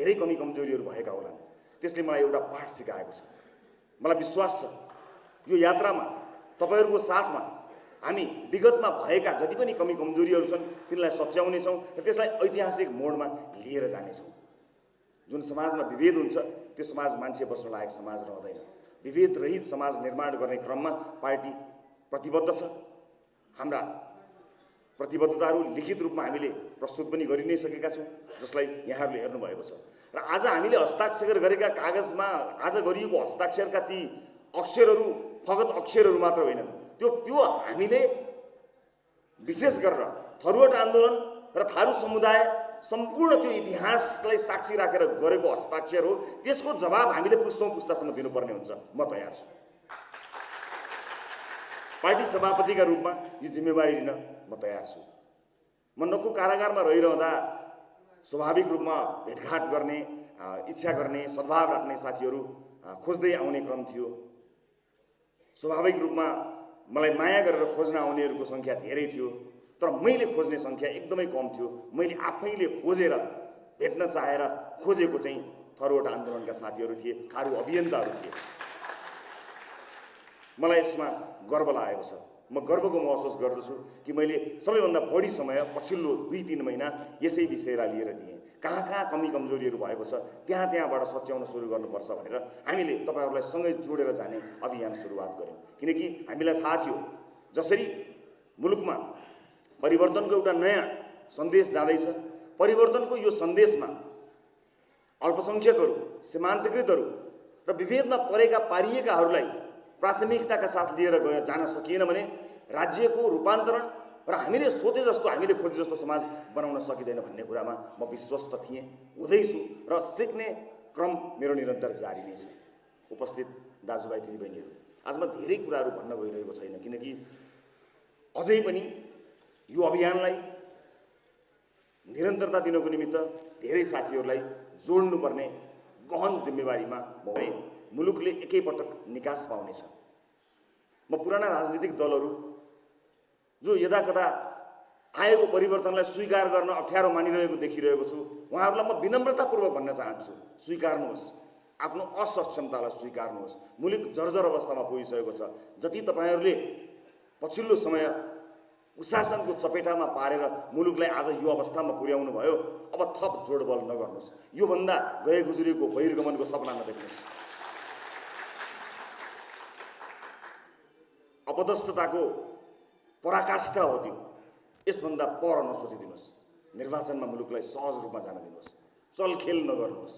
धेरै कमी कमजोरीहरू भएका होलान्। त्यसले मलाई एउटा पाठ सिकाएको छ। मलाई विश्वास छ यो यात्रामा तपाईहरुको साथमा हामी विगतमा भएका जति पनि कमी कमजोरीहरू छन् तिनलाई सच्याउनेछौँ र त्यसलाई ऐतिहासिक मोडमा लिएर जानेछौँ। जुन समाजमा विभेद हुन्छ त्यो समाज मान्छे बस्न लायक समाज रहँदैन। विभेद रहित समाज निर्माण गर्ने क्रममा पार्टी प्रतिबद्ध छ। हाम्रा प्रतिबद्धताहरू लिखित रूपमा हामीले प्रस्तुत पनि गरि नै सकेका छौँ, जसलाई यहाँहरूले हेर्नुभएको छ। र आज हामीले हस्ताक्षर गरेका कागजमा आज गरिएको हस्ताक्षरका ती अक्षरहरू फगत अक्षरहरू मात्र होइनन्। त्यो हामीले विशेष गरेर थरुवाट आन्दोलन र थारू समुदाय सम्पूर्ण त्यो इतिहासलाई साक्षी राखेर गरेको हस्ताक्षर हो। त्यसको जवाब हामीले पुस्तौं पुस्तासम्म दिनुपर्ने हुन्छ। म तयार छु। पार्टी सभापतिका रूपमा यो जिम्मेवारी लिन म तयार छु। म नक्कु कारागारमा रहिरहँदा स्वाभाविक रूपमा भेटघाट गर्ने इच्छा गर्ने सद्भाव राख्ने साथीहरू खोज्दै आउने क्रम थियो। स्वाभाविक रूपमा मलाई माया गरेर खोज्न आउनेहरूको संख्या धेरै थियो, तर मैले खोज्ने संख्या एकदमै कम थियो। मैले आफैले खोजेर भेट्न चाहेर खोजेको चाहिँ थरुवाट आन्दोलनका साथीहरू थिए, थारू अभियन्ताहरू थिए। मलाई यसमा गर्व लागेको छ। म गर्वको महसुस गर्दछु कि मैले सबैभन्दा बढी समय पछिल्लो 2-3 महिना यसै विषयलाई लिएर दिएँ। कहाँ कमी कमजोरीहरू भएको छ त्यहाँबाट सच्याउन सुरु गर्नुपर्छ भनेर हामीले तपाईहरुलाई सँगै जोडेर जाने अभियान सुरुवात गर्यौं। किनकि हामीलाई थाहा थियो जसरी मुलुकमा परिवर्तनको एउटा नयाँ सन्देश जाँदैछ, परिवर्तनको यो सन्देशमा अल्पसंख्यकहरू, सीमान्तकृतहरू र विभेदमा परेका पारिएकाहरूलाई प्राथमिकताका साथ लिएर जान सकिएन भने राज्यको रूपान्तरण र हामीले सोचे जस्तो हामीले खोजे जस्तो समाज बनाउन सकिँदैन भन्ने कुरामा म विश्वस्त थिएँ, हुँदैछु र सिक्ने क्रम मेरो निरन्तर जारी नै छ। उपस्थित दाजुभाइ दिदीबहिनीहरू, आज म धेरै कुराहरू भन्न गइरहेको छैन किनकि अझै पनि यो अभियानलाई निरन्तरता दिनको निमित्त धेरै साथीहरूलाई जोड्नुपर्ने गहन जिम्मेवारीमा भए मुलुकले एकैपटक निकास पाउनेछ। म पुराना राजनीतिक दलहरू जो यदाकदा आएको परिवर्तनलाई स्वीकार गर्न अप्ठ्यारो मानिरहेको देखिरहेको छु, उहाँहरूलाई म विनम्रतापूर्वक भन्न चाहन्छु, स्वीकार्नुहोस्, आफ्नो असक्षमतालाई स्वीकार्नुहोस्। मुलुक जर्जर अवस्थामा पुगिसकेको छ। जति तपाईहरुले पछिल्लो समय कुशासनको चपेटामा पारेर मुलुकलाई आज यो अवस्थामा पुर्याउनु भयो, अब थप जोडबल नगर्नुहोस्। यो भन्दा गए गुज्रेको बहिर्गमनको सपना नदेख्नुहोस्। अपदस्थताको पराकाष्ठा हो त्यो। यसभन्दा पर नसोचिदिनुहोस्। निर्वाचनमा मुलुकलाई सहज रूपमा जान दिनुहोस्। चलखेल नगर्नुहोस्।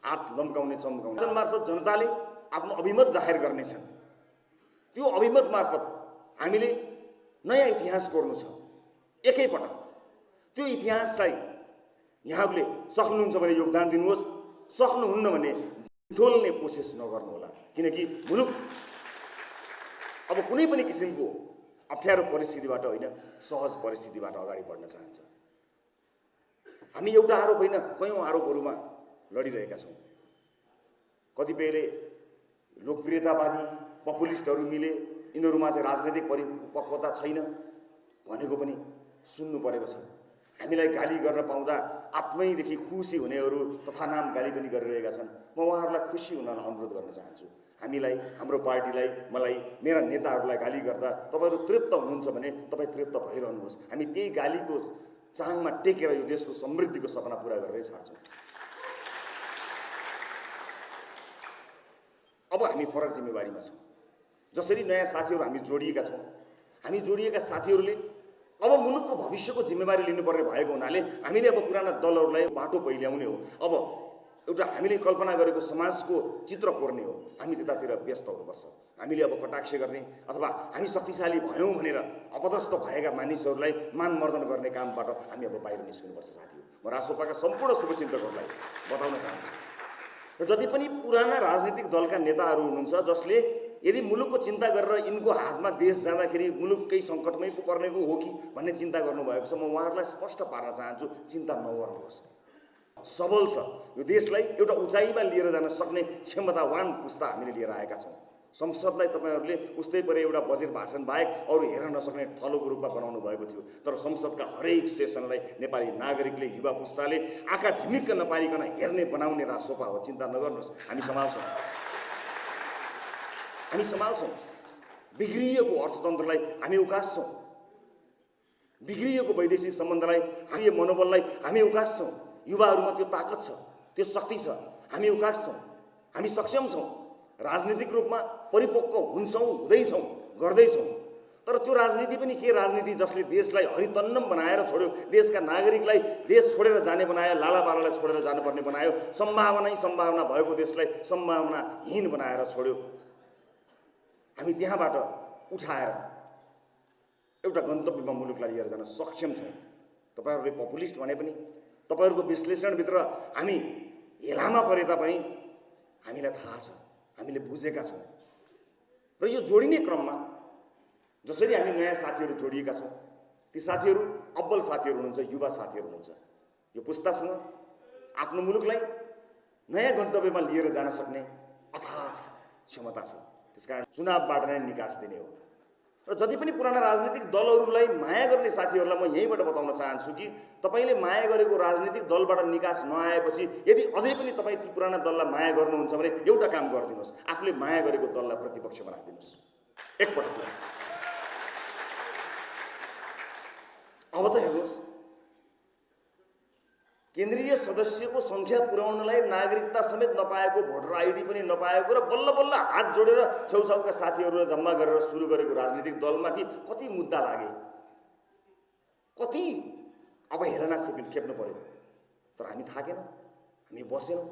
हात लम्काउने चम्काउने मार्फत जनताले आफ्नो अभिमत जाहेर गर्नेछन्। त्यो अभिमत मार्फत हामीले नयाँ इतिहास कोर्नु छ एकैपटक। त्यो इतिहासलाई यहाँहरूले सक्नुहुन्छ भने योगदान दिनुहोस्, सक्नुहुन्न भने ढोल्ने कोसिस नगर्नुहोला। किनकि मुलुक अब कुनै पनि किसिमको अप्ठ्यारो परिस्थितिबाट होइन, सहज परिस्थितिबाट अगाडि बढ्न चाहन्छ। हामी एउटा आरोप होइन, कयौं आरोपहरूमा लडिरहेका छौँ। कतिपयले लोकप्रियतावादी पपुलिस्टहरू मिले, यिनीहरूमा चाहिँ राजनैतिक परिपक्वता छैन भनेको पनि सुन्नु परेको छ। हामीलाई गाली गर्न पाउँदा आत्मैदेखि खुसी हुनेहरू तथा नाम गाली पनि गरिरहेका छन्। म उहाँहरूलाई खुसी हुन अनुरोध गर्न चाहन्छु। हामीलाई, हाम्रो पार्टीलाई, मलाई, मेरा नेताहरूलाई गाली गर्दा तपाईहरु तृप्त हुनुहुन्छ भने तपाईँ तृप्त भइरहनुहोस्। हामी त्यही गालीको चाङमा टेकेर यो देशको समृद्धिको सपना पूरा गरेरै छाड्छौँ। अब हामी फरक जिम्मेवारीमा छौँ। जसरी नयाँ साथीहरू हामी जोडिएका छौँ, हामी जोडिएका साथीहरूले अब मुलुकको भविष्यको जिम्मेवारी लिनुपर्ने भएको हुनाले हामीले अब पुराना दलहरूलाई बाटो पहिल्याउने हो। अब एउटा हामीले कल्पना गरेको समाजको चित्र कोर्ने हो। हामी त्यतातिर व्यस्त हुनुपर्छ। हामीले अब कटाक्ष गर्ने अथवा हामी शक्तिशाली भयौँ भनेर अपदस्थ भएका मानिसहरूलाई मानमर्दन गर्ने कामबाट हामी अब बाहिर निस्किनुपर्छ साथीहरू। म रासोपाका सम्पूर्ण शुभचिन्तकहरूलाई बताउन चाहन्छु र जति पनि पुराना राजनीतिक दलका नेताहरू हुनुहुन्छ जसले यदि मुलुकको चिन्ता गरेर यिनको हातमा देश जाँदाखेरि मुलुक केही सङ्कटमै पर्नेको हो कि भन्ने चिन्ता गर्नुभएको छ, म उहाँहरूलाई स्पष्ट पार्न चाहन्छु, चिन्ता नगर्नुहोस्। सबल छ यो देशलाई एउटा उचाइमा लिएर जान सक्ने क्षमतावान पुस्ता हामीले लिएर आएका छौँ। संसदलाई तपाईँहरूले उस्तै परे एउटा बजेट भाषण बाहेक अरू हेर्न नसक्ने थलोको रूपमा बनाउनु भएको थियो। तर संसदका हरेक सेसनलाई नेपाली नागरिकले, युवा पुस्ताले आँखा झिमिक्क नपारिकन हेर्ने बनाउने राजसभा हो। चिन्ता नगर्नुहोस्, हामी सम्हाल्छौँ, हामी सम्हाल्छौँ। बिग्रिएको अर्थतन्त्रलाई हामी उकास्छौँ, बिग्रिएको वैदेशिक सम्बन्धलाई, हामी मनोबललाई हामी उकास्छौँ। युवाहरूमा त्यो ताकत छ, त्यो शक्ति छ, हामी उकास्छौँ, हामी सक्षम छौँ। राजनीतिक रूपमा परिपक्व हुन्छौँ, हुँदैछौँ, गर्दैछौँ। तर त्यो राजनीति पनि के राजनीति जसले देशलाई हरितन्नम बनाएर छोड्यो, देशका नागरिकलाई देश छोडेर जाने बनायो, लालापालालाई छोडेर जानुपर्ने बनायो, सम्भावना भएको देशलाई सम्भावनाहीन बनाएर छोड्यो। हामी त्यहाँबाट उठाएर एउटा गन्तव्यमा मुलुकलाई लिएर जान सक्षम छौँ। तपाईँहरूले पपुलिस्ट भने पनि, तपाईँहरूको विश्लेषणभित्र हामी हेलामा परे तापनि हामीलाई थाहा छ, हामीले बुझेका छौँ। र यो जोडिने क्रममा जसरी हामी नयाँ साथीहरू जोडिएका छौँ, ती साथीहरू अब्बल साथीहरू हुनुहुन्छ, युवा साथीहरू हुनुहुन्छ। यो पुस्तासँग आफ्नो मुलुकलाई नयाँ गन्तव्यमा लिएर जान सक्ने अथाह क्षमता छ। त्यसकारण चुनावबाट नै निकास दिने हो। र जति पनि पुराना राजनीतिक दलहरूलाई माया गर्ने साथीहरूलाई म यहीँबाट बताउन चाहन्छु कि तपाईँले माया गरेको राजनीतिक दलबाट निकास नआएपछि यदि अझै पनि तपाईँ ती पुराना दललाई माया गर्नुहुन्छ भने एउटा काम गरिदिनुहोस्, आफूले माया गरेको दललाई प्रतिपक्षमा राखिदिनुहोस् एकपटक। अब त हेर्नुहोस्, केन्द्रीय सदस्यको सङ्ख्या पुर्याउनलाई नागरिकता समेत नपाएको, भोटर आइडी पनि नपाएको र बल्ल बल्ल हात जोडेर छेउछाउका साथीहरूलाई जम्मा गरेर सुरु गरेको राजनीतिक दलमाथि कति मुद्दा लागे, कति अवहेलना खेप्नु पर्यो। तर हामी थाकेनौँ, हामी बसेनौँ,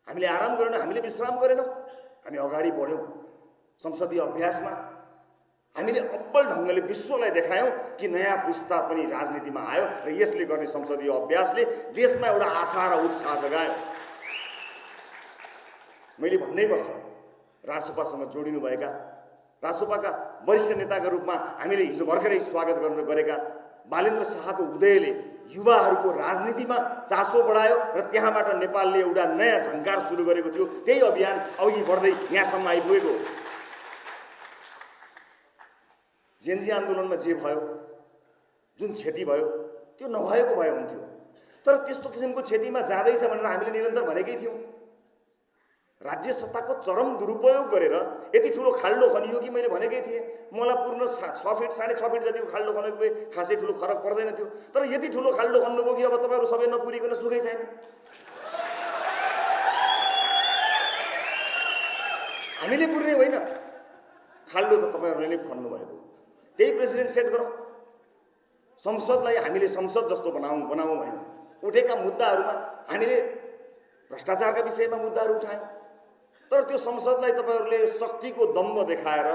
हामीले आराम गरेनौँ, हामीले विश्राम गरेनौँ, हामी अगाडि बढ्यौँ। संसदीय अभ्यासमा हामीले अब्बल ढङ्गले विश्वलाई देखायौँ कि नयाँ पुस्ता पनि राजनीतिमा आयो र यसले गर्ने संसदीय अभ्यासले देशमा एउटा आशा र उत्साह जगायो। मैले भन्नै पर्छ, राजसभासँग जोडिनुभएका, राजसभाका वरिष्ठ नेताका रूपमा हामीले हिजो भर्खरै स्वागत गरेका बालेन्द्र शाहको उदयले युवाहरूको राजनीतिमा चासो बढायो र त्यहाँबाट नेपालले एउटा नयाँ झङ्कार सुरु गरेको थियो। त्यही अभियान अघि बढ्दै यहाँसम्म आइपुगेको हो। जेनजी आन्दोलनमा जे भयो, जुन क्षति भयो, त्यो नभएको भए हुन्थ्यो। तर त्यस्तो किसिमको क्षतिमा जाँदैछ भनेर हामीले निरन्तर भनेकै थियौँ। राज्य सत्ताको चरम दुरुपयोग गरेर यति ठुलो खाल्डो खनियो कि मैले भनेकै थिएँ, मलाई पूर्ण 6 फिट 6.5 फिट जतिको खाल्डो खनेको भए खासै ठुलो फरक पर्दैन थियो। तर यति ठुलो खाल्डो खन्नुभयो कि अब तपाईँहरू सबै नपुरिकन सुखै छैन। हामीले पुर्ने होइन, खाल्डो त तपाईँहरूले नै खन्नु भएको। त्यही प्रेसिडेन्ट सेट गरौँ, संसदलाई हामीले संसद जस्तो बनाऊँ भन्यौँ। उठेका मुद्दाहरूमा हामीले भ्रष्टाचारका विषयमा मुद्दाहरू उठायौँ। तर त्यो संसदलाई तपाईँहरूले शक्तिको दम्भ देखाएर,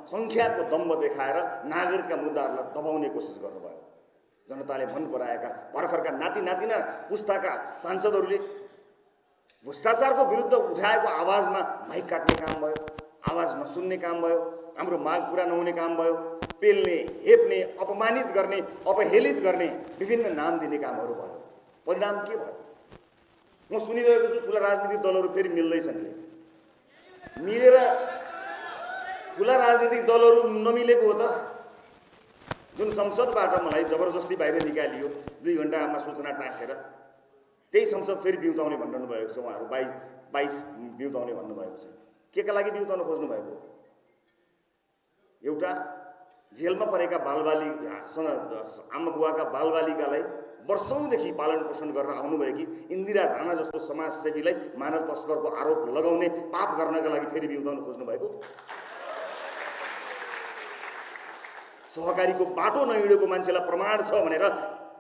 सङ्ख्याको दम्भ देखाएर नागरिकका मुद्दाहरूलाई दबाउने कोसिस गर्नुभयो। जनताले मन पराएका भर्खरका नाति नातिना पुस्ताका सांसदहरूले भ्रष्टाचारको विरुद्ध उठाएको आवाजमा माइक काट्ने काम भयो, आवाज नसुन्ने काम भयो, हाम्रो माग पुरा नहुने काम भयो, पेल्ने, हेप्ने, अपमानित गर्ने, अपहेलित गर्ने, विभिन्न नाम दिने कामहरू भयो। परिणाम के भयो? म सुनिरहेको छु ठुला राजनीतिक दलहरू फेरि मिल्दैछन्। मिलेर ठुला राजनीतिक दलहरू नमिलेको हो त। जुन संसदबाट मलाई जबरजस्ती बाहिर निकालियो 2 घण्टामा सूचना टाँसेर, त्यही संसद फेरि बिउताउने भन्नु भएको छ। उहाँहरू 22 बिउताउने भन्नुभएको छ। केका लागि बिउताउन खोज्नु भएको? एउटा जेलमा परेका बालबालिकासँग आमा बुवाका बालबालिकालाई वर्षौँदेखि पालन पोषण गरेर आउनुभएकी इन्दिरा राणा जस्तो समाजसेवीलाई मानव तस्करको आरोप लगाउने पाप गर्नका लागि फेरि बिउताउन खोज्नु भएको? सहकारीको बाटो नहिँडेको मान्छेलाई प्रमाण छ भनेर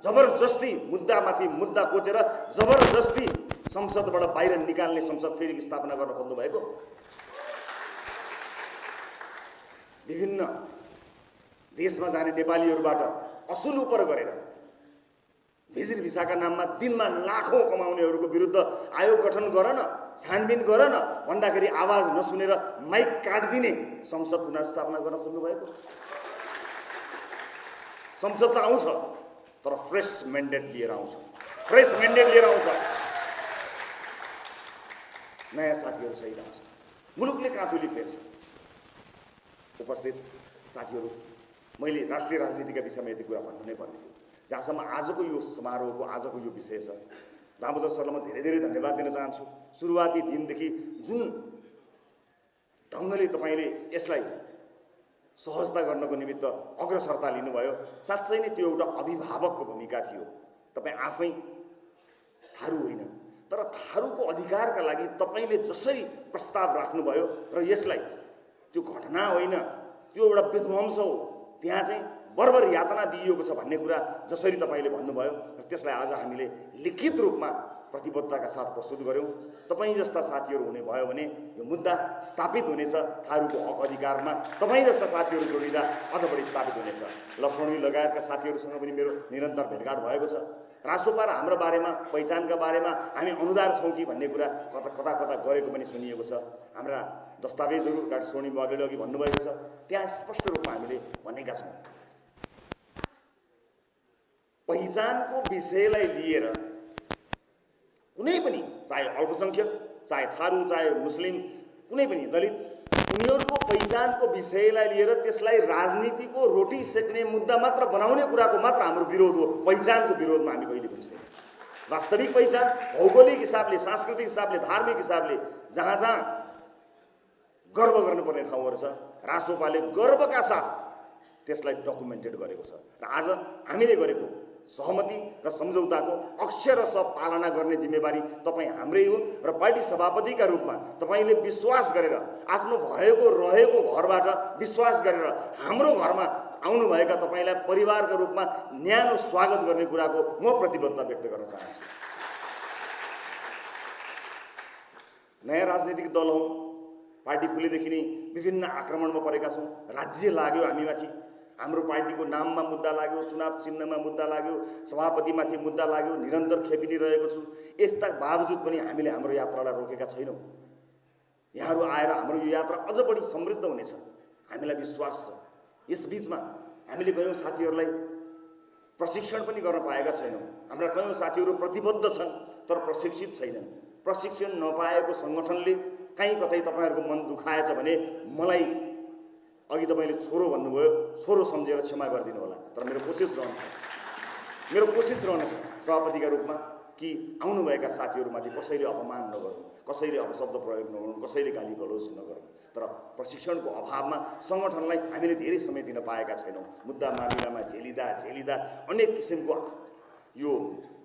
जबरजस्ती मुद्दामाथि मुद्दा कोचेर जबरजस्ती संसदबाट बाहिर निकाल्ने संसद फेरि स्थापना गर्न खोज्नु भएको? विभिन्न देशमा जाने नेपालीहरूबाट असुल उपर गरेर भिजिट भिसाका नाममा दिनमा लाखौँ कमाउनेहरूको विरुद्ध आयोग गठन गर न, छानबिन गर न भन्दाखेरि आवाज नसुनेर माइक काटिदिने संसद पुनर्स्थापना गर्न खोज्नु भएको? संसद त आउँछ, तर फ्रेस म्यान्डेट लिएर आउँछ, फ्रेस म्यान्डेट लिएर आउँछ। नयाँ साथीहरू सहित आउँछ, मुलुकले काँचुली फेर्छ। उपस्थित साथीहरू, मैले राष्ट्रिय राजनीतिका विषयमा यति कुरा भन्नु नै पर्ने थियो। जहाँसम्म आजको यो समारोहको आजको यो विषय छ, दामोदर सरलाई म धेरै धेरै धन्यवाद दिन चाहन्छु। सुरुवाती दिनदेखि जुन ढङ्गले तपाईँले यसलाई सहजता गर्नको निमित्त अग्रसरता लिनुभयो, साँच्चै नै त्यो एउटा अभिभावकको भूमिका थियो। तपाईँ आफै थारू होइन, तर थारूको अधिकारका लागि तपाईँले जसरी प्रस्ताव राख्नुभयो र यसलाई त्यो घटना होइन, त्यो एउटा विध्वंस हो, त्यहाँ चाहिँ बर्बर यातना दिइएको छ भन्ने कुरा जसरी तपाईँले भन्नुभयो र त्यसलाई आज हामीले लिखित रूपमा प्रतिबद्धताका साथ प्रस्तुत गऱ्यौँ। तपाईँ जस्ता साथीहरू हुने भयो भने यो मुद्दा स्थापित हुनेछ। थारूको हक अधिकारमा तपाईँ जस्ता साथीहरू जोडिँदा अझ बढी स्थापित हुनेछ। लक्ष्मणी लगायतका साथीहरूसँग पनि मेरो निरन्तर भेटघाट भएको छ। रासोपा र हाम्रो बारेमा, पहिचानका बारेमा हामी अनुदार छौँ कि भन्ने कुरा कता कता कता गरेको पनि सुनिएको छ। हाम्रा दस्तावेजहरू डाक्टर स्वर्णिम वाग्लेले अघि भन्नुभएको छ, त्यहाँ स्पष्ट रूपमा हामीले भनेका छौँ। पहिचानको विषयलाई लिएर कुनै पनि, चाहे अल्पसङ्ख्यक, चाहे थारू, चाहे मुस्लिम, कुनै पनि दलित, उनीहरूको पहिचानको विषयलाई लिएर त्यसलाई राजनीतिको रोटी सेक्ने मुद्दा मात्र बनाउने कुराको मात्र हाम्रो विरोध हो। पहिचानको विरोधमा हामी कहिले पनि छैनौँ। वास्तविक पहिचान भौगोलिक हिसाबले, सांस्कृतिक हिसाबले, धार्मिक हिसाबले जहाँ जहाँ गर्व गर्नुपर्ने ठाउँहरू छ, रासोपाले गर्वका साथ त्यसलाई डकुमेन्टेड गरेको छ। र आज हामीले गरेको सहमति र सम्झौताको अक्षरशः पालना गर्ने जिम्मेवारी तपाईँ हाम्रै हो। र पार्टी सभापतिका रूपमा तपाईँले विश्वास गरेर, आफ्नो भएको रहेको घरबाट विश्वास गरेर हाम्रो घरमा आउनुभएका तपाईँलाई परिवारका रूपमा न्यानो स्वागत गर्ने कुराको म प्रतिबद्धता व्यक्त गर्न चाहन्छु। नयाँ राजनीतिक दल हौँ, पार्टी खुलेदेखि नै विभिन्न आक्रमणमा परेका छौँ। राज्य लाग्यो हामीमाथि, हाम्रो पार्टीको नाममा मुद्दा लाग्यो, चुनाव चिन्हमा मुद्दा लाग्यो, सभापतिमाथि मुद्दा लाग्यो, निरन्तर खेपी नै रहेको छु। यसका बावजुद पनि हामीले हाम्रो यात्रालाई रोकेका छैनौँ। यहाँहरू आएर हाम्रो यो यात्रा अझ बढी समृद्ध हुनेछ, हामीलाई विश्वास छ। यसबीचमा हामीले कयौँ साथीहरूलाई प्रशिक्षण पनि गर्न पाएका छैनौँ। हाम्रा कयौँ साथीहरू प्रतिबद्ध छन् तर प्रशिक्षित छैनन्। प्रशिक्षण नपाएको सङ्गठनले कहीँ कतै तपाईँहरूको मन दुखाएछ भने मलाई अघि तपाईँले छोरो भन्नुभयो, छोरो सम्झेर क्षमा गरिदिनु होला। तर मेरो कोसिस रहनेछ सभापतिका रूपमा कि आउनुभएका साथीहरूमाथि कसैले अपमान नगरौँ, कसैले अपशब्द प्रयोग नगरौँ, कसैले गाली गलोज नगरौँ। तर प्रशिक्षणको अभावमा सङ्गठनलाई हामीले धेरै समय दिन पाएका छैनौँ। मुद्दा मामिलामा झेलिँदा अनेक किसिमको यो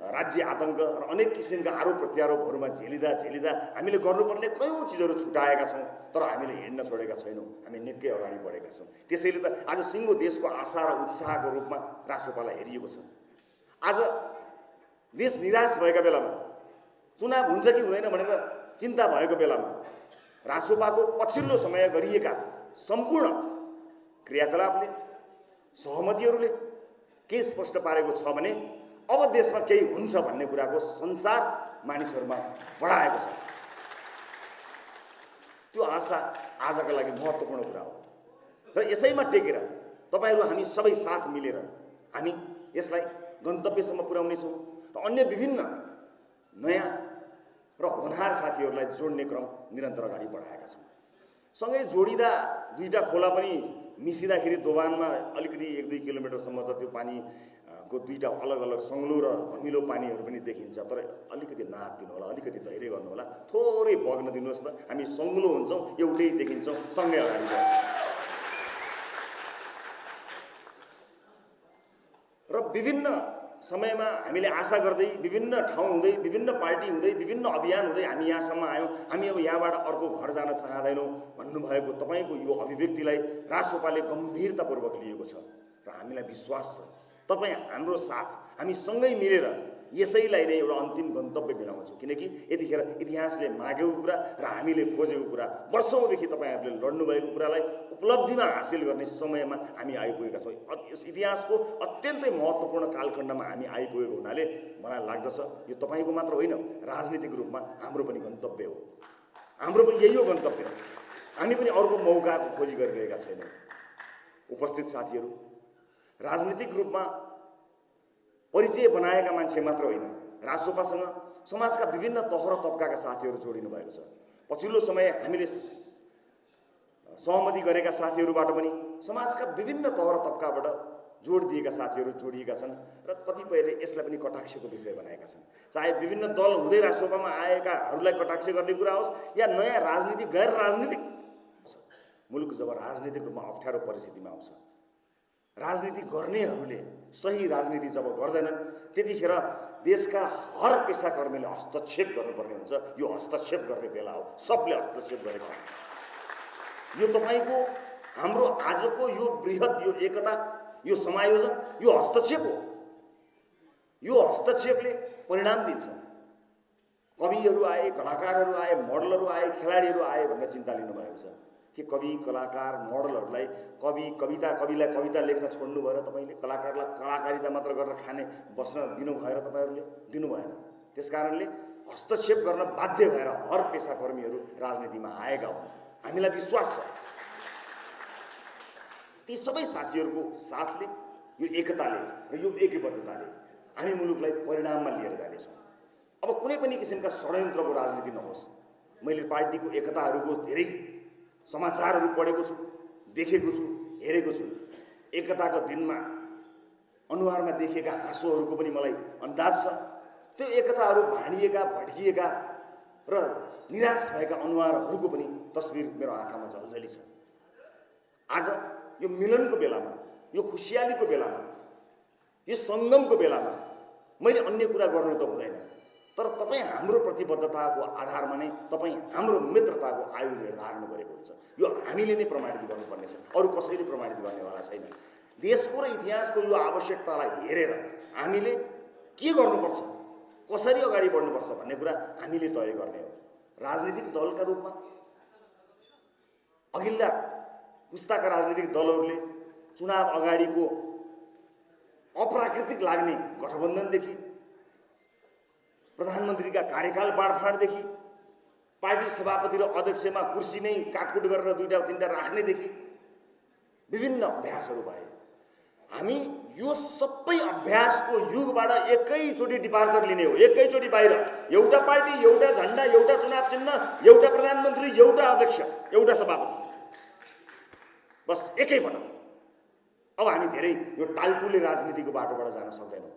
राज्य आतङ्क र अनेक किसिमका आरोप प्रत्यारोपहरूमा झेलिँदा हामीले गर्नुपर्ने कयौँ चिजहरू छुटाएका छौँ। तर हामीले हिँड्न छोडेका छैनौँ, हामी निकै अगाडि बढेका छौँ। त्यसैले त आज सिङ्गो देशको आशा र उत्साहको रूपमा रासोपालाई हेरिएको छ। आज देश निराश भएका बेलामा, चुनाव हुन्छ कि हुँदैन भनेर चिन्ता भएको बेलामा रासोपाको पछिल्लो समय गरिएका सम्पूर्ण क्रियाकलापले, सहमतिहरूले के स्पष्ट पारेको छ भने अब देशमा केही हुन्छ भन्ने कुराको सञ्चार मानिसहरूमा बढाएको छ। त्यो आशा आजका लागि महत्त्वपूर्ण कुरा हो। र यसैमा टेकेर तपाईँहरू हामी सबै साथ मिलेर हामी यसलाई गन्तव्यसम्म पुर्याउनेछौँ र अन्य विभिन्न नयाँ र होनहार साथीहरूलाई जोड्ने क्रम निरन्तर अगाडि बढाएका छौँ। सँगै जोडिँदा दुईटा खोला पनि मिसिँदाखेरि दोभानमा अलिकति 1-2 किलोमिटरसम्म त त्यो पानीको दुईटा अलग अलग सङ्लो र धमिलो पानीहरू पनि देखिन्छ। तर अलिकति नाप दिनु होला, अलिकति धैर्य गर्नु होला, थोरै बग्न दिनुहोस् त। हामी सङ्लो हुन्छौँ, एउटै देखिन्छौँ, सँगै अगाडि बढ्छौँ। र विभिन्न समयमा हामीले आशा गर्दै, विभिन्न ठाउँ हुँदै, विभिन्न पार्टी हुँदै, विभिन्न अभियान हुँदै हामी यहाँसम्म आयौँ। हामी अब यहाँबाट अर्को घर जान चाहँदैनौँ भन्नुभएको तपाईँको यो अभिव्यक्तिलाई रासोपाले गम्भीरतापूर्वक लिएको छ र हामीलाई विश्वास छ तपाईँ हाम्रो साथ, हामी सँगै मिलेर यसैलाई नै एउटा अन्तिम गन्तव्य बनाउँछौँ। किनकि यतिखेर इतिहासले मागेको कुरा र हामीले खोजेको कुरा, वर्षौँदेखि तपाईँहरूले लड्नुभएको कुरालाई उपलब्धिमा हासिल गर्ने समयमा हामी आइपुगेका छौँ। यस इतिहासको अत्यन्तै महत्त्वपूर्ण कालखण्डमा हामी आइपुगेको हुनाले मलाई लाग्दछ यो तपाईँको मात्र होइन, राजनीतिक रूपमा हाम्रो पनि गन्तव्य हो। हाम्रो पनि यही हो गन्तव्य। हामी पनि अर्को मौकाको खोजी गरिरहेका छैनौँ। उपस्थित साथीहरू, राजनीतिक रूपमा परिचय बनाएका मान्छे मात्र होइन, रासोपासँग समाजका विभिन्न तह र तबकाका साथीहरू जोडिनु भएको छ। पछिल्लो समय हामीले सहमति गरेका साथीहरूबाट पनि समाजका विभिन्न तह र तबकाबाट जोड दिएका साथीहरू जोडिएका छन् र कतिपयले यसलाई पनि कटाक्षको विषय बनाएका छन्। चाहे विभिन्न दल हुँदै राष्ट्रसभामा आएकाहरूलाई कटाक्ष गर्ने कुरा होस् या नयाँ राजनीति गैर राजनीतिक मुलुक जब राजनीतिक रूपमा अप्ठ्यारो परिस्थितिमा आउँछ, राजनीति गर्नेहरूले सही राजनीति जब गर्दैनन् त्यतिखेर देशका हर पेसाकर्मीले हस्तक्षेप गर्नुपर्ने हुन्छ। यो हस्तक्षेप गर्ने बेला हो, सबले हस्तक्षेप गरेको यो तपाईको हाम्रो आजको यो बृहत यो एकता यो समायोजन यो हस्तक्षेप हो। यो हस्तक्षेपले परिणाम दिन्छ। कविहरू आए, कलाकारहरू आए, मोडलहरू आए, खेलाडीहरू आए भनेर चिन्ता लिनुभएको छ कि कवि कलाकार मोडलहरूलाई कविलाई कविता लेख्न छोड्नु भएर तपाईँले कलाकारलाई कलाकारिता मात्र गरेर खाने बस्न दिनु भएर तपाईँहरूले दिनु भएन। त्यसकारणले हस्तक्षेप गर्न बाध्य भएर हर पेसाकर्मीहरू राजनीतिमा आएका हुन्। हामीलाई विश्वास छ ती सबै साथीहरूको साथले यो एकताले र यो एकबद्धताले हामी मुलुकलाई परिणाममा लिएर जानेछौँ। अब कुनै पनि किसिमका षड्यन्त्रको राजनीति नहोस्। मैले पार्टीको एकताहरूको धेरै समाचारहरू पढेको छु, देखेको छु, हेरेको छु। एकताको दिनमा अनुहारमा देखिएका आँसुहरूको पनि मलाई अन्दाज छ। त्यो एकताहरू भाँडिएका भड्किएका र निराश भएका अनुहारहरूको पनि तस्बिर मेरो आँखामा झल्झली छ। आज यो मिलनको बेलामा, यो खुसियालीको बेलामा, यो सङ्गमको बेलामा मैले अन्य कुरा गर्नु त हुँदैन, तर तपाईँ हाम्रो प्रतिबद्धताको आधारमा नै तपाईँ हाम्रो मित्रताको आयु निर्धारण गरेको हुन्छ। यो हामीले नै प्रमाणित गर्नुपर्ने छ, अरू कसैले प्रमाणित गर्नेवाला छैन। देशको र इतिहासको यो आवश्यकतालाई हेरेर हामीले के गर्नुपर्छ, कसरी अगाडि बढ्नुपर्छ भन्ने कुरा हामीले तय गर्ने हो। राजनीतिक दलका रूपमा अघिल्ला पुस्ताका राजनीतिक दलहरूले चुनाव अगाडिको अप्राकृतिक लाग्ने गठबन्धनदेखि प्रधानमन्त्रीका कार्यकाल बाँडफाँडदेखि पार्टी सभापति र अध्यक्षमा कुर्सी नै काटकुट गरेर दुईटा तिनवटा राख्नेदेखि विभिन्न अभ्यासहरू भए। हामी यो सबै अभ्यासको युगबाट एकैचोटि डिपार्चर लिने हो, एकैचोटि बाहिर। एउटा पार्टी, एउटा झन्डा, एउटा चुनाव चिन्ह, एउटा प्रधानमन्त्री, एउटा अध्यक्ष, एउटा सभापति, बस एकैपटक। अब हामी धेरै यो टालटुले राजनीतिको बाटोबाट जान सक्दैनौँ।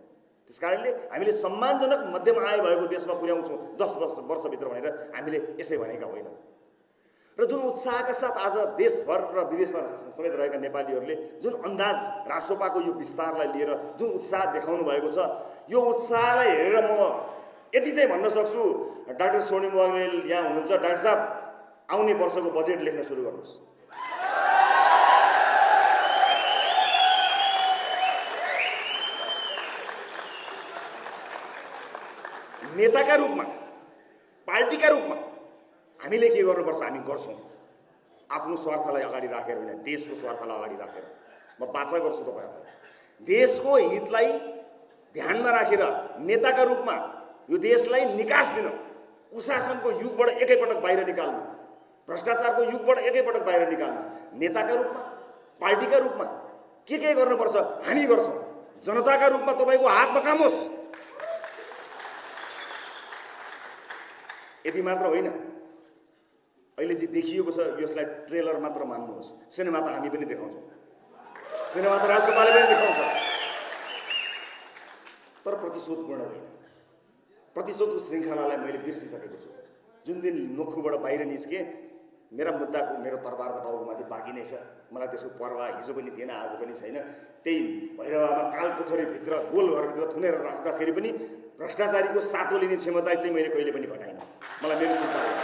त्यसकारणले हामीले सम्मानजनक मध्यम आय भएको देशमा पुर्याउँछौँ 10 वर्षभित्र भनेर हामीले यसै भनेका होइनौँ। र जुन उत्साहका साथ आज देशभर र विदेशमा समेत रहेका नेपालीहरूले जुन अन्दाज रासोपाको यो विस्तारलाई लिएर जुन उत्साह देखाउनु भएको छ, यो उत्साहलाई हेरेर म यति चाहिँ भन्न सक्छु, डाक्टर स्वर्णिम बघेल यहाँ हुनुहुन्छ। डाक्टर साहब, आउने वर्षको बजेट लेख्न सुरु गर्नुहोस्। नेताका रूपमा, पार्टीका रूपमा हामीले के गर्नुपर्छ, हामी गर्छौँ। आफ्नो स्वार्थलाई अगाडि राखेर होइन, देशको स्वार्थलाई अगाडि राखेर म बाचा गर्छु तपाईँहरूलाई। देशको हितलाई ध्यानमा राखेर नेताका रूपमा यो देशलाई निकास दिन, कुशासनको युगबाट एकैपटक बाहिर निकाल्नु, भ्रष्टाचारको युगबाट एकैपटक बाहिर निकाल्नु, नेताका रूपमा पार्टीका रूपमा के गर्नुपर्छ हामी गर्छौँ। जनताका रूपमा तपाईँको हातमा काम होस्। यति मात्र होइन, अहिले चाहिँ देखिएको छ यसलाई ट्रेलर मात्र मान्नुहोस्। सिनेमा त हामी पनि देखाउँछौँ, सिनेमा त राष्ट्रपालले पनि देखाउँछ, तर प्रतिशोधपूर्ण होइन। प्रतिशोधको श्रृङ्खलालाई मैले बिर्सिसकेको छु। जुन दिन नोखुबाट बाहिर निस्के मेरा मुद्दाको मेरो तरबार त टाउकोमाथि बाँकी नै छ। मलाई त्यसको परवाह हिजो पनि थिएन, आज पनि छैन। त्यही भैरवामा कालकोठरीभित्र गोलघरभित्र थुनेर राख्दाखेरि पनि भ्रष्टाचारीको सातो लिने क्षमता चाहिँ मैले कहिले पनि घटाइनँ। मलाई मेरो चिन्ता होइन,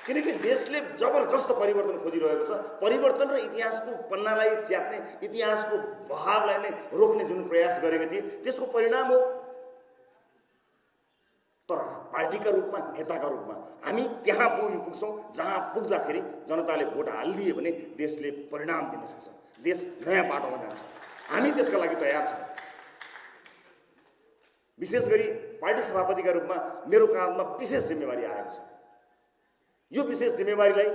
किनकि देशले जबरजस्त परिवर्तन खोजिरहेको छ। परिवर्तन र इतिहासको पन्नालाई च्यात्ने, इतिहासको बहावलाई नै रोक्ने जुन प्रयास गरेको थिए त्यसको परिणाम हो। तर पार्टीका रूपमा, नेताका रूपमा हामी त्यहाँ पुग्छौँ जहाँ पुग्दाखेरि जनताले भोट हालिदिए भने देशले परिणाम दिन सक्छ, देश नयाँ बाटोमा जान्छ। हामी त्यसका लागि तयार छौँ। विशेष गरी पार्टी सभापतिका रूपमा मेरो काँधमा विशेष जिम्मेवारी आएको छ। यो विशेष जिम्मेवारीलाई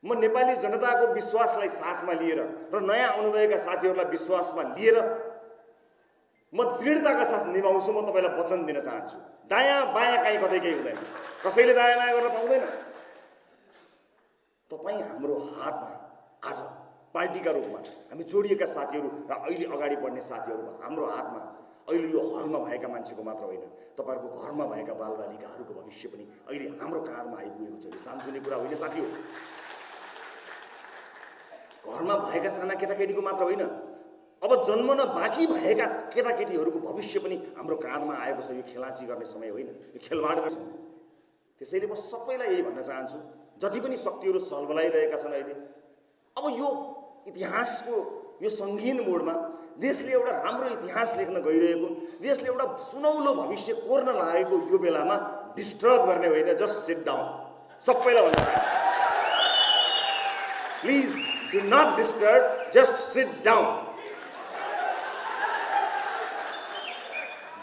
म नेपाली जनताको विश्वासलाई साथमा लिएर र नयाँ आउनुभएका साथीहरूलाई विश्वासमा लिएर म दृढताका साथ निभाउँछु। म तपाईँलाई वचन दिन चाहन्छु, दायाँ बायाँ कहीँ कतै केही हुँदैन, कसैले दायाँ बायाँ गर्न पाउँदैन। तपाईँ हाम्रो हातमा आज पार्टीका रूपमा हामी जोडिएका साथीहरू र अहिले अगाडि बढ्ने साथीहरू हाम्रो हातमा अहिले यो हलमा भएका मान्छेको मात्र होइन, तपाईँहरूको घरमा भएका बालबालिकाहरूको भविष्य पनि अहिले हाम्रो काँधमा आइपुगेको छ। यो सानसुने कुरा होइन साथी हो। घरमा भएका साना केटाकेटीको मात्र होइन, अब जन्मन बाँकी भएका केटाकेटीहरूको भविष्य पनि हाम्रो काँधमा आएको छ। यो खेलाची गर्ने समय होइन, यो खेलवाड गर्ने समय। त्यसैले म सबैलाई यही भन्न चाहन्छु, जति पनि शक्तिहरू सलबलाइरहेका छन् अहिले, अब यो इतिहासको यो सङ्गीन मोडमा देशले एउटा राम्रो इतिहास लेख्न गइरहेको, देशले एउटा सुनौलो भविष्य कोर्न लागेको यो बेलामा डिस्टर्ब गर्ने होइन, जस्ट सिट डाउन। सबैलाई भन्न चाहन्छु, please do not disturb, just sit down.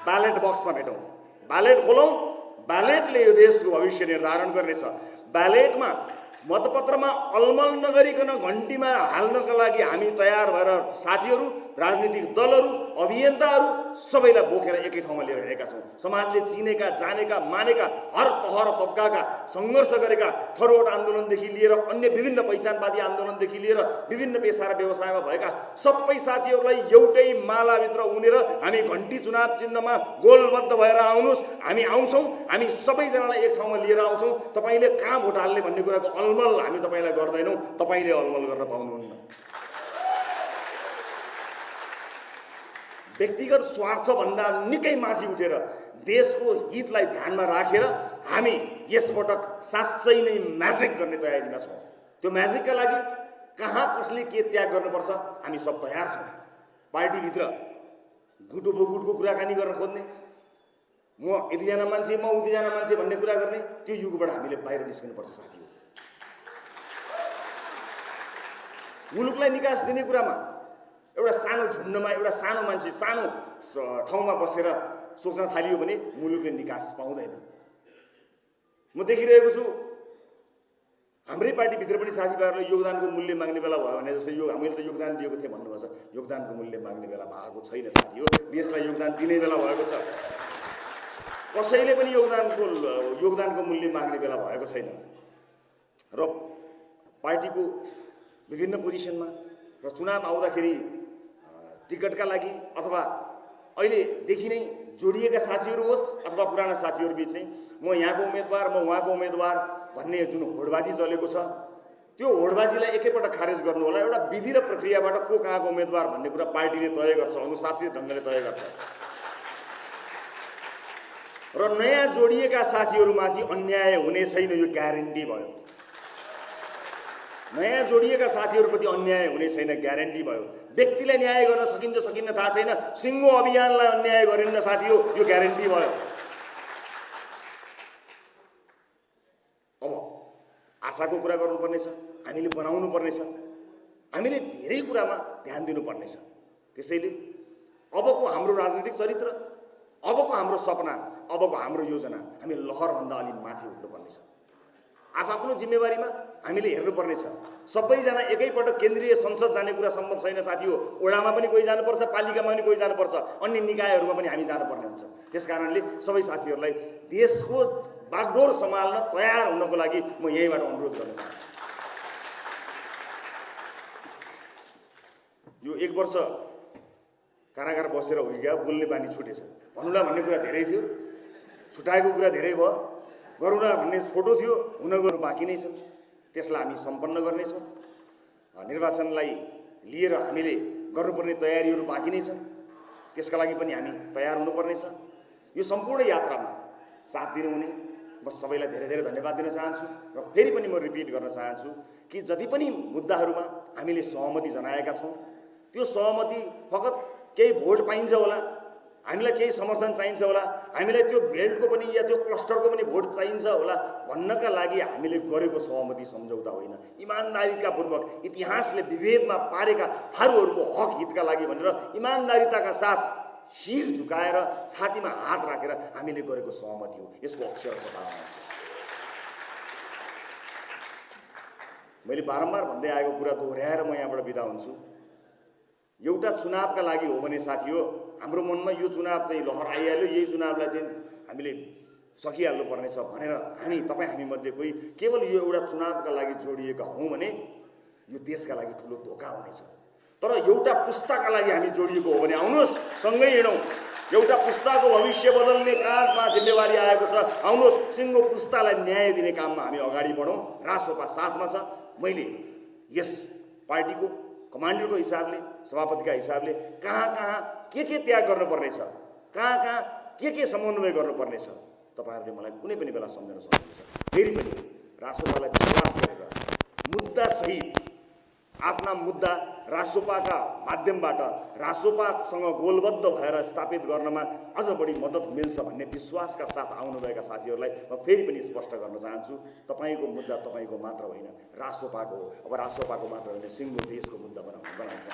Ballot बक्समा भेटौँ, ब्यालेट खोलौँ, ब्यालेटले यो देशको भविष्य निर्धारण गर्नेछ। ब्यालेटमा मतपत्रमा अलमल नगरिकन घन्टीमा हाल्नका लागि हामी तयार भएर साथीहरू, राजनीतिक दलहरू, अभियन्ताहरू सबैलाई बोकेर एकै ठाउँमा लिएर हिँडेका छौँ। समाजले चिनेका, जानेका, मानेका, हर तह र तब्काका, सङ्घर्ष गरेका, थरोट आन्दोलनदेखि लिएर अन्य विभिन्न पहिचानवादी आन्दोलनदेखि लिएर विभिन्न पेसा र व्यवसायमा भएका सबै साथीहरूलाई एउटै मालाभित्र उनेर हामी घन्टी चुनाव चिन्हमा गोलबद्ध भएर आउनुहोस्। हामी आउँछौँ, हामी सबैजनालाई एक ठाउँमा लिएर आउँछौँ। तपाईँले कहाँ भोट हाल्ने भन्ने कुराको अलमल हामी तपाईँलाई गर्दैनौँ, तपाईँले अलमल गर्न पाउनुहुन्न। व्यक्तिगत स्वार्थभन्दा निकै माथि उठेर देशको हितलाई ध्यानमा राखेर हामी यसपटक साँच्चै नै म्याजिक गर्ने तयारीमा छौँ। त्यो म्याजिकका लागि कहाँ कसले के त्याग गर्नुपर्छ हामी सब तयार छौँ। पार्टीभित्र गुटो बगुटको कुराकानी गर्न खोज्ने, म यतिजना मान्छे, म उतिजना मान्छे भन्ने कुरा गर्ने, त्यो युगबाट हामीले बाहिर निस्किनुपर्छ साथीहरू। मुलुकलाई निकास दिने कुरामा एउटा सानो झुन्डमा एउटा सानो मान्छे सानो ठाउँमा बसेर सोच्न थालियो भने मुलुकले निकास पाउँदैन। म देखिरहेको छु हाम्रै पार्टीभित्र पनि साथीभाइहरूले योगदानको मूल्य माग्ने बेला भयो भने जस्तै यो हामीले त योगदान दिएको थिएँ भन्नुभएको छ, योगदानको मूल्य माग्ने बेला भएको छैन साथी हो। देशलाई योगदान दिने बेला भएको छ, कसैले पनि योगदानको मूल्य माग्ने बेला भएको छैन। र पार्टीको विभिन्न पोजिसनमा र चुनाव आउँदाखेरि टिकटका लागि अथवा अहिलेदेखि नै जोडिएका साथीहरू होस् अथवा पुराना साथीहरू बिच चाहिँ म यहाँको उम्मेदवार, म उहाँको उम्मेदवार भन्ने जुन होडबाजी चलेको छ, त्यो होडबाजीलाई एकैपटक खारेज गर्नु होला। एउटा विधि र प्रक्रियाबाट को कहाँको उम्मेदवार भन्ने कुरा पार्टीले तय गर्छ, अनुशासित ढङ्गले तय गर्छ। र नयाँ जोडिएका साथीहरूमाथि अन्याय हुने छैन, यो ग्यारेन्टी भयो। नयाँ जोडिएका साथीहरूप्रति अन्याय हुने छैन, ग्यारेन्टी भयो। व्यक्तिलाई न्याय गर्न सकिन्छ सकिन्न थाहा छैन, सिङ्गो अभियानलाई अन्याय गरिन्न साथी हो, यो ग्यारेन्टी भयो। अब आशाको कुरा गर्नुपर्नेछ, हामीले बनाउनु पर्नेछ, हामीले धेरै कुरामा ध्यान दिनुपर्नेछ। त्यसैले अबको हाम्रो राजनीतिक चरित्र, अबको हाम्रो सपना, अबको हाम्रो योजना हामी लहरभन्दा अलि माथि उठ्नुपर्नेछ। आफ्नो जिम्मेवारीमा हामीले हेर्नुपर्नेछ। सबैजना एकैपटक केन्द्रीय संसद जाने कुरा सम्भव छैन साथी हो। ओडामा पनि कोही जानुपर्छ, पालिकामा पनि कोही जानुपर्छ, अन्य निकायहरूमा पनि हामी जानुपर्ने हुन्छ। त्यस कारणले सबै साथीहरूलाई देशको बागडोर सम्हाल्न तयार हुनको लागि म यहीँबाट अनुरोध गर्न चाहन्छु। यो 1 वर्ष कारागार बसेर होइगा बोल्ने बानी छुटेछ। भनौँला भन्ने कुरा धेरै थियो, छुटाएको कुरा धेरै भयो, गरौँला भन्ने छोटो थियो, हुन गर्नु बाँकी नै छ। त्यसलाई हामी सम्पन्न गर्नेछौँ। निर्वाचनलाई लिएर हामीले गर्नुपर्ने तयारीहरू बाँकी नै छन्, त्यसका लागि पनि हामी तयार हुनुपर्नेछ। यो सम्पूर्ण यात्रामा साथ दिनुहुने म सबैलाई धेरै धेरै धन्यवाद दिन चाहन्छु। र फेरि पनि म रिपिट गर्न चाहन्छु कि जति पनि मुद्दाहरूमा हामीले सहमति जनाएका छौँ, त्यो सहमति फकत केही भोट पाइन्छ होला, हामीलाई केही समर्थन चाहिन्छ होला, हामीलाई त्यो बेल्टको पनि या त्यो क्लस्टरको पनि भोट चाहिन्छ होला भन्नका लागि हामीले गरेको सहमति सम्झौता होइन। इमान्दारिता पूर्वक इतिहासले विभेदमा पारेका थारूहरूको हक हितका लागि भनेर इमान्दारिताका साथ शिर झुकाएर छातीमा हात राखेर हामीले गरेको सहमति हो। यसको अक्षर सभावना छ। मैले बारम्बार भन्दै आएको कुरा दोहोऱ्याएर म यहाँबाट बिदा हुन्छु। एउटा चुनावका लागि हो भने साथी हो, हाम्रो मनमा यो चुनाव चाहिँ लहर आइहाल्यो, यही चुनावलाई चाहिँ हामीले सकिहाल्नु पर्नेछ भनेर हामी मध्ये कोही केवल यो एउटा चुनावका लागि जोडिएका हौँ भने यो देशका लागि ठुलो धोका हुनेछ। तर एउटा पुस्ताका लागि हामी जोडिएको हो भने आउनुहोस् सँगै हिँडौँ। एउटा पुस्ताको भविष्य बदल्ने काँधमा जिम्मेवारी आएको छ। आउनुहोस् सिङ्गो पुस्तालाई न्याय दिने काममा हामी अगाडि बढौँ। रासोपा साथमा छ। मैले यस पार्टीको कमान्डरको हिसाबले, सभापतिका हिसाबले कहाँ के त्याग गर्नुपर्नेछ, कहाँ के समन्वय गर्नुपर्नेछ तपाईहरुले मलाई कुनै पनि बेला सम्झन सक्नुहुन्छ। फेरि पनि रासोपालाई विश्वास गरेर मुद्दा सहित आफ्ना मुद्दा रासोपाका माध्यमबाट रासोपासँग गोलबद्ध भएर स्थापित गर्नमा अझ बढी मद्दत मिल्छ भन्ने विश्वासका साथ आउनुभएका साथीहरूलाई म फेरि पनि स्पष्ट गर्न चाहन्छु। तपाईको मुद्दा तपाईको मात्र होइन, रासोपाको हो। अब रासोपाको मात्र होइन, सिङ्गो देशको मुद्दा बनाउँछ।